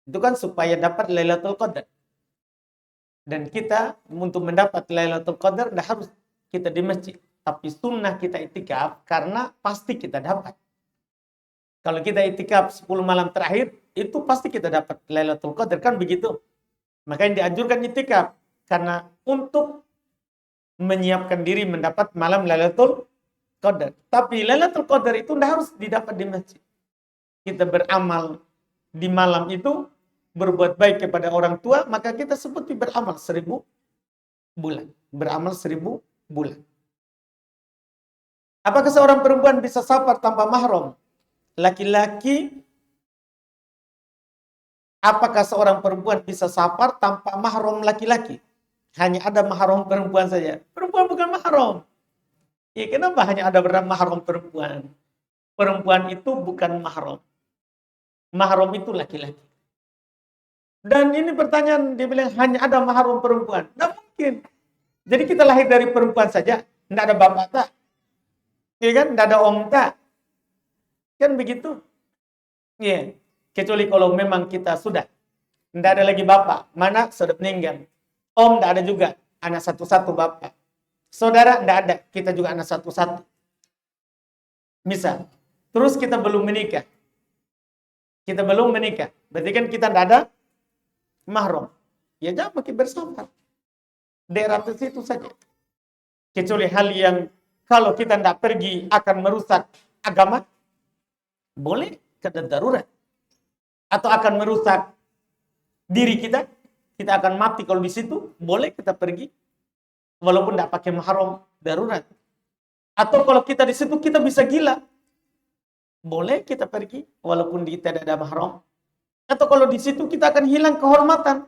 itu kan supaya dapat Lailatul Qadar. Dan kita untuk mendapat Lailatul Qadar tidak harus kita di masjid, tapi sunnah kita itikaf karena pasti kita dapat. Kalau kita itikaf 10 malam terakhir, itu pasti kita dapat Lailatul Qadar, kan begitu. Makanya dianjurkan itikaf karena untuk menyiapkan diri mendapat malam Lailatul Qadar. Tapi Lailatul Qadar itu tidak harus didapat di masjid. Kita beramal di malam itu, berbuat baik kepada orang tua, maka kita seperti beramal 1000 bulan. Beramal 1000 bulan. Apakah seorang perempuan bisa safar tanpa mahram? Laki-laki, apakah seorang perempuan bisa safar tanpa mahram laki-laki? Hanya ada mahram perempuan saja. Perempuan bukan mahram. Ya, kenapa hanya ada mahram perempuan? Perempuan itu bukan mahram. Mahram itu laki-laki. Dan ini pertanyaan, dia bilang hanya ada mahram perempuan. Tidak mungkin. Jadi kita lahir dari perempuan saja. Tidak ada bapak tak. Ya kan? Tidak ada om tak. Kan begitu. Iya. Kecuali kalau memang kita sudah. Tidak ada lagi bapak. Mana? Sudah meninggal. Om tidak ada juga, anak satu-satu bapak. Saudara tidak ada, kita juga anak satu-satu. Misal, terus kita belum menikah. Kita belum menikah, berarti kan kita tidak ada mahram. Ya jangan pakai bersama. Daerah ke situ saja. Kecuali hal yang kalau kita tidak pergi akan merusak agama, boleh keadaan darurat. Atau akan merusak diri kita akan mati kalau di situ, boleh kita pergi. Walaupun tidak pakai mahram darurat. Atau kalau kita di situ kita bisa gila, boleh kita pergi walaupun kita tidak ada mahram. Atau kalau di situ kita akan hilang kehormatan,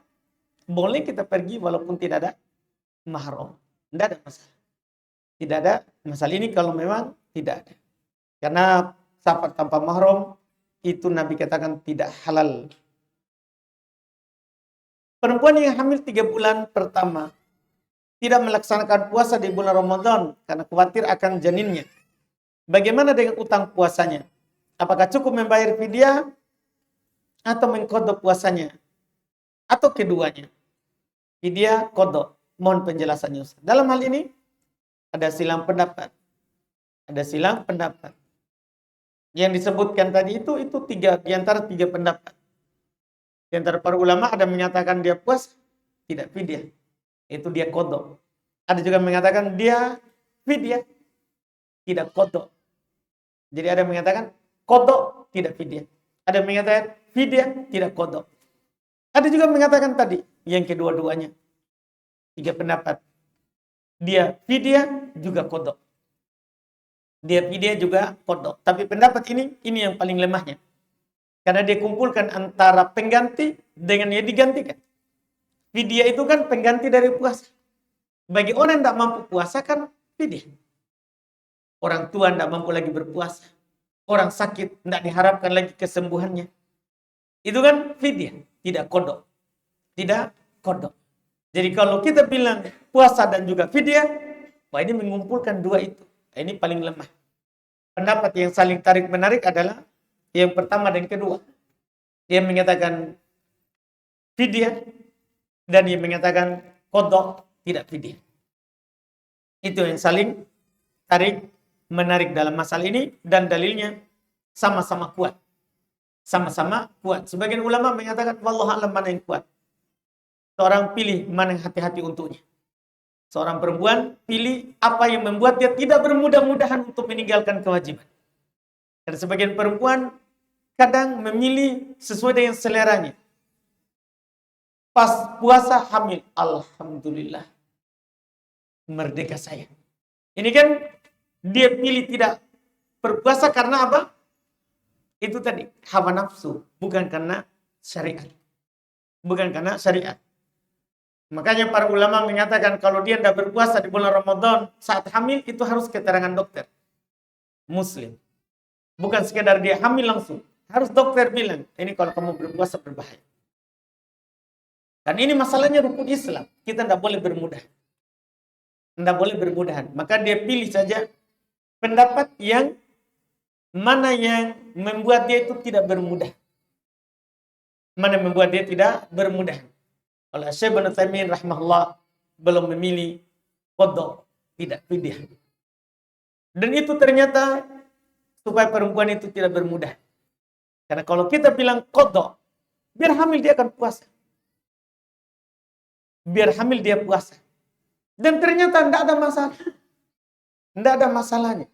boleh kita pergi walaupun tidak ada mahram. Tidak ada masalah. Tidak ada masalah ini kalau memang tidak ada. Karena safar tanpa mahram itu Nabi katakan tidak halal. Perempuan yang hamil 3 bulan pertama tidak melaksanakan puasa di bulan Ramadan karena khawatir akan janinnya. Bagaimana dengan utang puasanya? Apakah cukup membayar fidyah atau mengqadha puasanya? Atau keduanya? Fidyah, qadha. Mohon penjelasannya Ustaz. Dalam hal ini ada silang pendapat. Ada silang pendapat. Yang disebutkan tadi itu tiga, di antara 3 pendapat. Di antara para ulama ada menyatakan dia puas, tidak fidyah. Itu dia qadha. Ada juga mengatakan dia fidyah, tidak qadha. Jadi ada yang mengatakan qadha, tidak fidyah. Ada yang mengatakan fidyah, tidak qadha. Ada juga mengatakan tadi yang kedua-duanya. 3 pendapat. Dia fidyah juga qadha. Dia fidyah juga qadha. Tapi pendapat ini yang paling lemahnya. Karena dia kumpulkan antara pengganti dengan yang digantikan. Fidyah itu kan pengganti dari puasa. Bagi orang yang tidak mampu puasa kan fidyah. Orang tua tidak mampu lagi berpuasa. Orang sakit tidak diharapkan lagi kesembuhannya. Itu kan fidyah, tidak qadha. Tidak qadha. Jadi kalau kita bilang puasa dan juga fidyah, wah ini mengumpulkan 2 itu. Ini paling lemah. Pendapat yang saling tarik menarik adalah yang pertama dan kedua. Dia mengatakan fidyah dan dia mengatakan qadha, tidak fidyah. Itu yang saling tarik menarik dalam masalah ini dan dalilnya sama-sama kuat. Sama-sama kuat. Sebagian ulama mengatakan wallahu a'lam mana yang kuat. Seorang pilih mana yang hati-hati untuknya. Seorang perempuan pilih apa yang membuat dia tidak bermudah-mudahan untuk meninggalkan kewajiban. Dan sebagian perempuan kadang memilih sesuai dengan seleranya. Pas puasa hamil, alhamdulillah, merdeka saya. Ini kan dia pilih tidak berpuasa karena apa? Itu tadi, hawa nafsu, bukan karena syariat. Bukan karena syariat. Makanya para ulama mengatakan kalau dia tidak berpuasa di bulan Ramadan saat hamil itu harus keterangan dokter. Muslim. Bukan sekedar dia hamil langsung. Harus dokter bilang, ini kalau kamu berpuasa berbahaya. Dan ini masalahnya rukun Islam. Kita tidak boleh bermudah. Tidak boleh bermudahan. Maka dia pilih saja pendapat yang mana yang membuat dia itu tidak bermudah. Mana yang membuat dia tidak bermudah. Oleh Syekh Ibnu Taimiyah rahimahullah belum memilih qadha, tidak fidyah. Dan itu ternyata supaya perempuan itu tidak bermudah. Karena kalau kita bilang qadha, biar hamil dia akan puasa. Biar hamil dia puasa. Dan ternyata tidak ada masalah. Tidak ada masalahnya.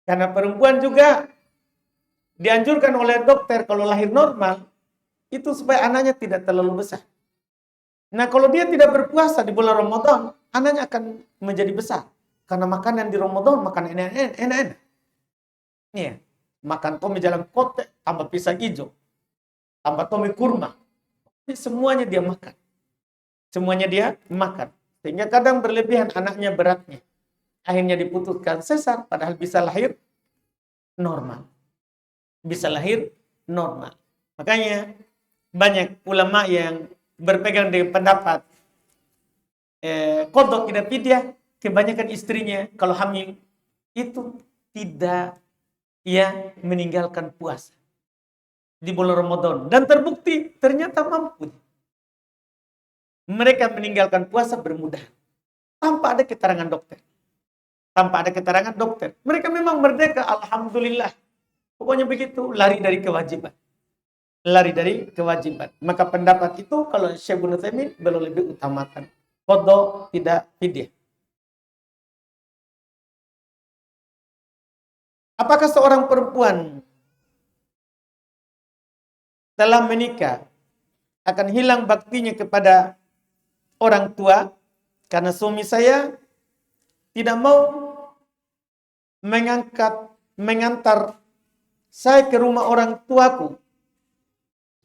Karena perempuan juga dianjurkan oleh dokter kalau lahir normal, itu supaya anaknya tidak terlalu besar. Nah kalau dia tidak berpuasa di bulan Ramadan, anaknya akan menjadi besar. Karena makanan di Ramadan, makan enak-enak. Iya. Makan tomi jalan kote, tambah pisang hijau. Tambah tomi kurma. Semuanya dia makan. Semuanya dia makan. Sehingga kadang berlebihan anaknya beratnya. Akhirnya diputuskan sesar, padahal bisa lahir normal. Bisa lahir normal. Makanya banyak ulama yang berpegang dengan pendapat qadha tidak fidyah, kebanyakan istrinya kalau hamil itu tidak meninggalkan puasa di bulan Ramadan dan terbukti ternyata mampu. mereka meninggalkan puasa bermudah. Tanpa ada keterangan dokter. Tanpa ada keterangan dokter. Mereka memang merdeka, alhamdulillah. Pokoknya begitu, lari dari kewajiban. Lari dari kewajiban. Maka pendapat itu kalau Syekh Ibnu Utsaimin belum lebih utamakan. Qadha tidak fidyah. Apakah seorang perempuan telah menikah akan hilang baktinya kepada orang tua karena suami saya tidak mau mengantar saya ke rumah orang tuaku?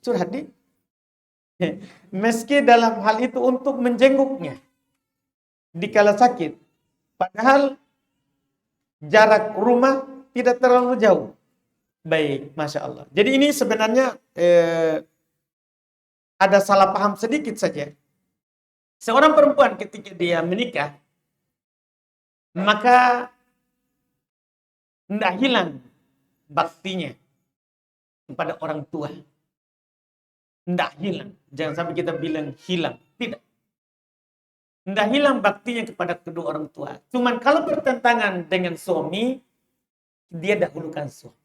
Curhat di. Meski dalam hal itu untuk menjenguknya dikala sakit, padahal jarak rumah tidak terlalu jauh. Baik, Masya Allah. Jadi ini sebenarnya ada salah paham sedikit saja. Seorang perempuan ketika dia menikah, maka tidak hilang baktinya kepada orang tua. Tidak hilang. Jangan sampai kita bilang hilang. Tidak. Tidak hilang baktinya kepada kedua orang tua. Cuman kalau bertentangan dengan suami, dia dahulukan suami.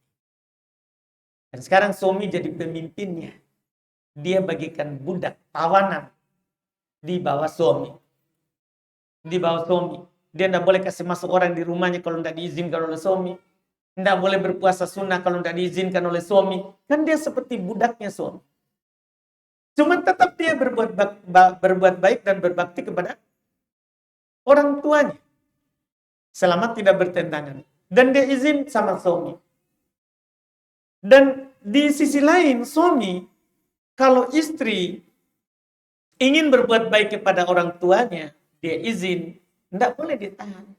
Dan sekarang suami jadi pemimpinnya. Dia bagikan budak, tawanan di bawah suami. Di bawah suami. Dia tidak boleh kasih masuk orang di rumahnya kalau tidak diizinkan oleh suami. Tidak boleh berpuasa sunnah kalau tidak diizinkan oleh suami. Kan dia seperti budaknya suami. Cuma tetap dia berbuat baik dan berbakti kepada orang tuanya. Selama tidak bertentangan. Dan dia izin sama suami. Dan di sisi lain suami, kalau istri ingin berbuat baik kepada orang tuanya, dia izin, tidak boleh ditahan.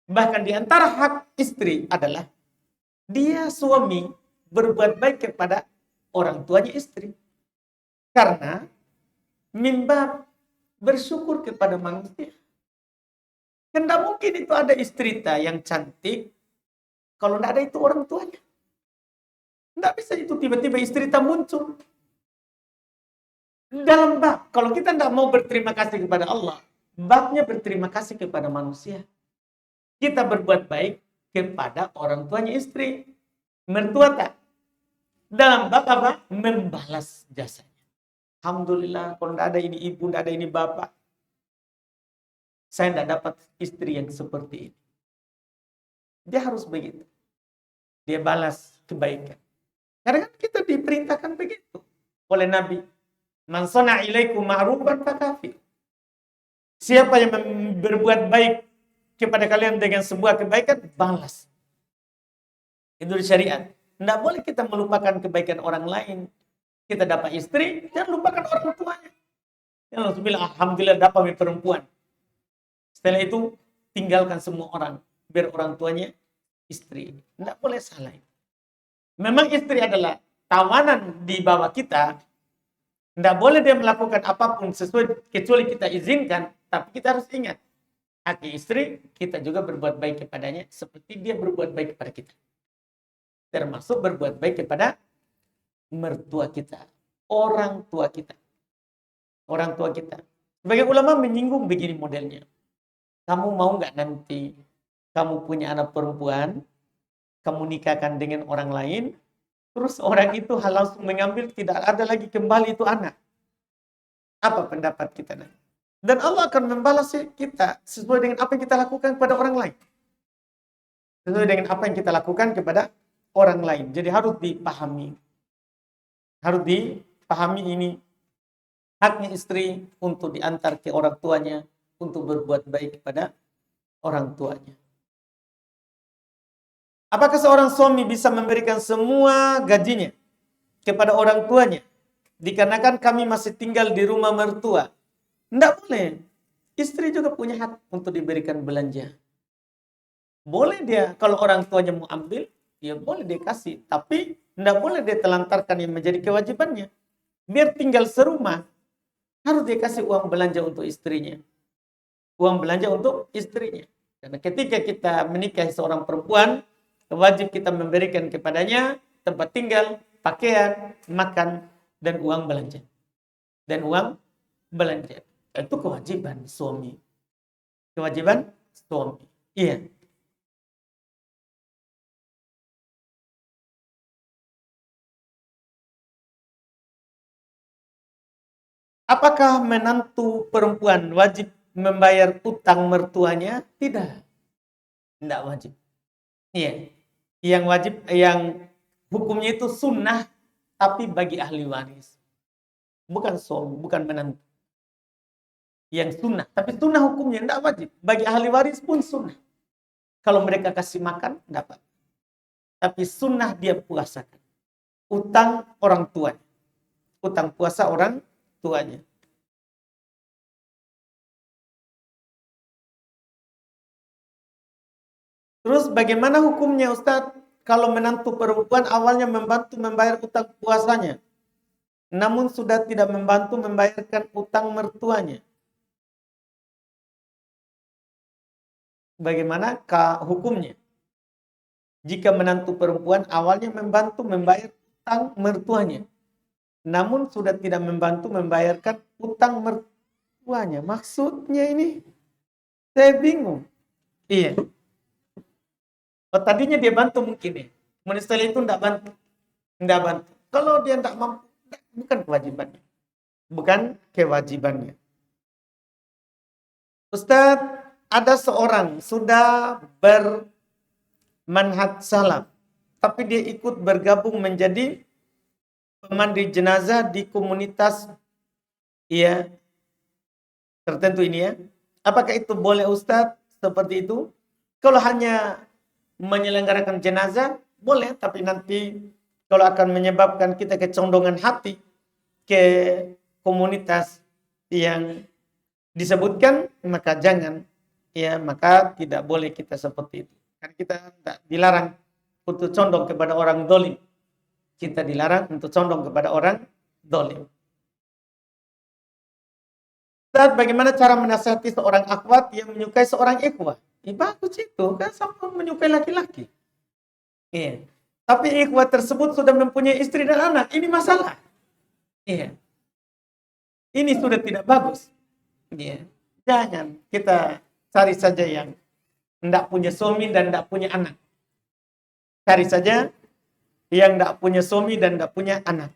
Bahkan di antara hak istri adalah dia suami berbuat baik kepada orang tuanya istri. Karena mimbar bersyukur kepada manusia. Kan tidak mungkin itu ada istri yang cantik kalau tidak ada itu orang tuanya. Tidak bisa itu tiba-tiba istri muncul. Dalam bab, kalau kita tidak mau berterima kasih kepada Allah, babnya berterima kasih kepada manusia. Kita berbuat baik kepada orang tuanya istri. Mertua tak? Dalam bab apa? Membalas jasanya. Alhamdulillah, kalau tidak ada ini ibu, tidak ada ini bapak, saya tidak dapat istri yang seperti ini. Dia harus begitu. Dia balas kebaikan. Karena kan kita diperintahkan begitu oleh Nabi. Man sana ilaikum ma'rufan fakafi. Siapa yang berbuat baik kepada kalian dengan sebuah kebaikan, balas. Itu syariat. Tidak boleh kita melupakan kebaikan orang lain. Kita dapat istri, jangan lupakan orang tuanya. Jangan langsung bilang, alhamdulillah dapat perempuan. Setelah itu, tinggalkan semua orang. Biar orang tuanya istri. Tidak boleh salah. Memang istri adalah tawanan di bawah kita. Tidak boleh dia melakukan apapun sesuai kecuali kita izinkan. Tapi kita harus ingat. Hak istri, kita juga berbuat baik kepadanya. Seperti dia berbuat baik kepada kita. Termasuk berbuat baik kepada mertua kita, orang tua kita. Orang tua kita. Sebagai ulama menyinggung begini modelnya. Kamu mau nggak nanti kamu punya anak perempuan, kamu nikahkan dengan orang lain, terus orang itu langsung mengambil, tidak ada lagi kembali itu anak. Apa pendapat kita nanti? Dan Allah akan membalas kita sesuai dengan apa yang kita lakukan kepada orang lain. Sesuai dengan apa yang kita lakukan kepada orang lain. Jadi harus dipahami. Harus dipahami ini haknya istri untuk diantar ke orang tuanya, untuk berbuat baik kepada orang tuanya. Apakah seorang suami bisa memberikan semua gajinya kepada orang tuanya? Dikarenakan kami masih tinggal di rumah mertua. Tidak boleh. Istri juga punya hak untuk diberikan belanja. Boleh dia, kalau orang tuanya mau ambil, ya boleh dia kasih. Tapi tidak boleh dia telantarkan yang menjadi kewajibannya. Biar tinggal serumah, harus dia kasih uang belanja untuk istrinya. Uang belanja untuk istrinya. Karena ketika kita menikahi seorang perempuan, wajib kita memberikan kepadanya tempat tinggal, pakaian, makan, dan uang belanja. Dan uang belanja. Itu kewajiban suami. Kewajiban suami. Iya. Apakah menantu perempuan wajib membayar utang mertuanya? Tidak. Tidak wajib. Iya. Yang wajib, yang hukumnya itu sunnah, tapi bagi ahli waris. Bukan suami, bukan menantu. Yang sunnah. Tapi sunnah hukumnya tidak wajib. Bagi ahli waris pun sunnah. Kalau mereka kasih makan, dapat. Tapi sunnah dia puasakan. Utang orang tuanya. Utang puasa orang tuanya. Terus bagaimana hukumnya Ustadz? Kalau menantu perempuan awalnya membantu membayar utang puasanya. Namun sudah tidak membantu membayarkan utang mertuanya. Bagaimana hukumnya? Jika menantu perempuan awalnya membantu membayar utang mertuanya. Namun sudah tidak membantu membayarkan utang mertuanya. Maksudnya ini, saya bingung. Iya. Oh, tadinya dia bantu mungkin ya. Kemudian setelah itu tidak bantu. Tidak bantu. Kalau dia tidak mampu, bukan kewajibannya. Bukan kewajibannya. Ustadz, ada seorang sudah bermanhaj salaf, tapi dia ikut bergabung menjadi pemandi jenazah di komunitas ya tertentu ini ya. Apakah itu boleh Ustadz seperti itu? Kalau hanya menyelenggarakan jenazah boleh, tapi nanti kalau akan menyebabkan kita kecondongan hati ke komunitas yang disebutkan, maka jangan ya, maka tidak boleh kita seperti itu. Karena kita tidak dilarang untuk condong kepada orang dolim. Kita dilarang untuk condong kepada orang dolim. Dan bagaimana cara menasihati seorang akhwat yang menyukai seorang ikhwah? Bagus itu, kan sama menyukai laki-laki. Iya. Tapi ikhwah tersebut sudah mempunyai istri dan anak. Ini masalah. Iya. Ini sudah tidak bagus. Iya. Jangan kita cari saja yang tidak punya suami dan tidak punya anak. Cari saja yang tidak punya suami dan tidak punya anak.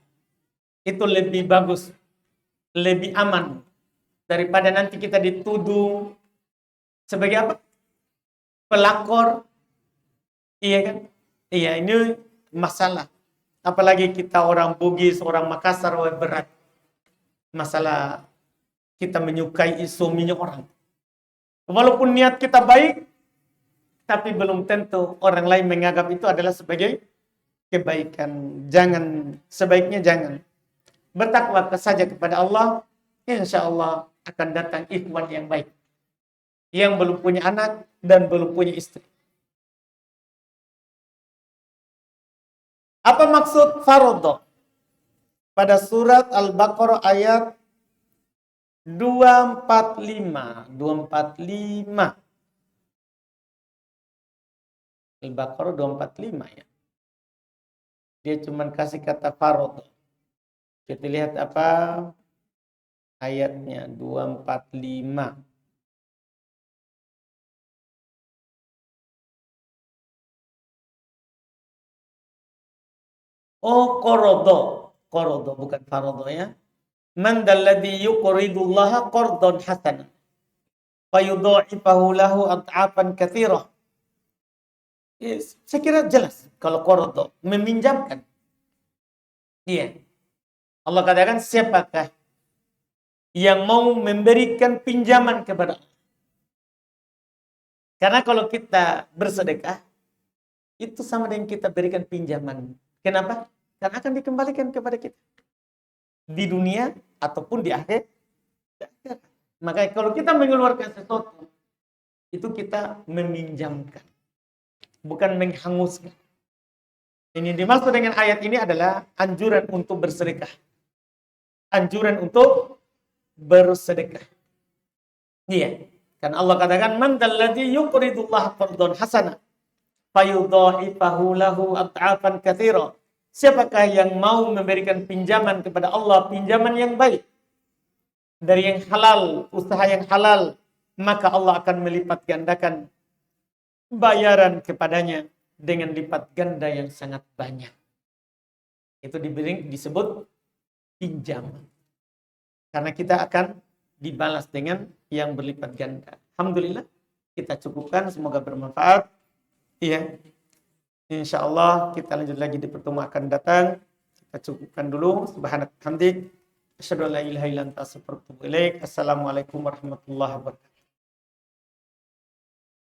Itu lebih bagus. Lebih aman. Daripada nanti kita dituduh sebagai apa? Pelakor. Iya kan? Iya, ini masalah. Apalagi kita orang Bugis, orang Makassar, berat. Masalah kita menyukai suaminya orang. Walaupun niat kita baik, tapi belum tentu orang lain menganggap itu adalah sebagai kebaikan. Sebaiknya jangan. Bertakwa saja kepada Allah, insya Allah akan datang ikhwan yang baik. Yang belum punya anak dan belum punya istri. Apa maksud farodho? Pada surat Al-Baqarah ayat 245. Al-Baqarah 245 ya. Dia cuma kasih kata farodho. Kita lihat apa ayatnya 245. Oh, qorodo bukan farodho ya. Man dalladhi yuqridullaha qardhan hasanan fayudha'ifahu lahu ad'afan katsirah. Yes, saya kira jelas kalau qorodo meminjamkan. Iya. Allah katakan siapakah yang mau memberikan pinjaman kepada Allah. Karena kalau kita bersedekah itu sama dengan kita berikan pinjaman. Kenapa? Karena akan dikembalikan kepada kita. Di dunia ataupun di akhirat. Maka kalau kita mengeluarkan sesuatu, itu kita meminjamkan. Bukan menghanguskan. Ini dimaksud dengan ayat ini adalah anjuran untuk bersedekah. Anjuran untuk bersedekah. Iya. Kan Allah katakan, man dalladhi yuqridullaha qardhan hasana fayudha'ifahu lahu ad'afan katsira. Siapakah yang mau memberikan pinjaman kepada Allah, pinjaman yang baik? dari yang halal, usaha yang halal, maka Allah akan melipat gandakan bayaran kepadanya dengan lipat ganda yang sangat banyak. Itu disebut pinjam. Karena kita akan dibalas dengan yang berlipat ganda. Alhamdulillah, kita cukupkan, semoga bermanfaat. Iya. Insyaallah kita lanjut lagi di pertemuan akan datang. Kita cukupkan dulu. Subhanakallahumma hamdik, asyhadu an la ilaha illa anta astaghfiruka wa atubu ilaik. Assalamualaikum warahmatullahi wabarakatuh.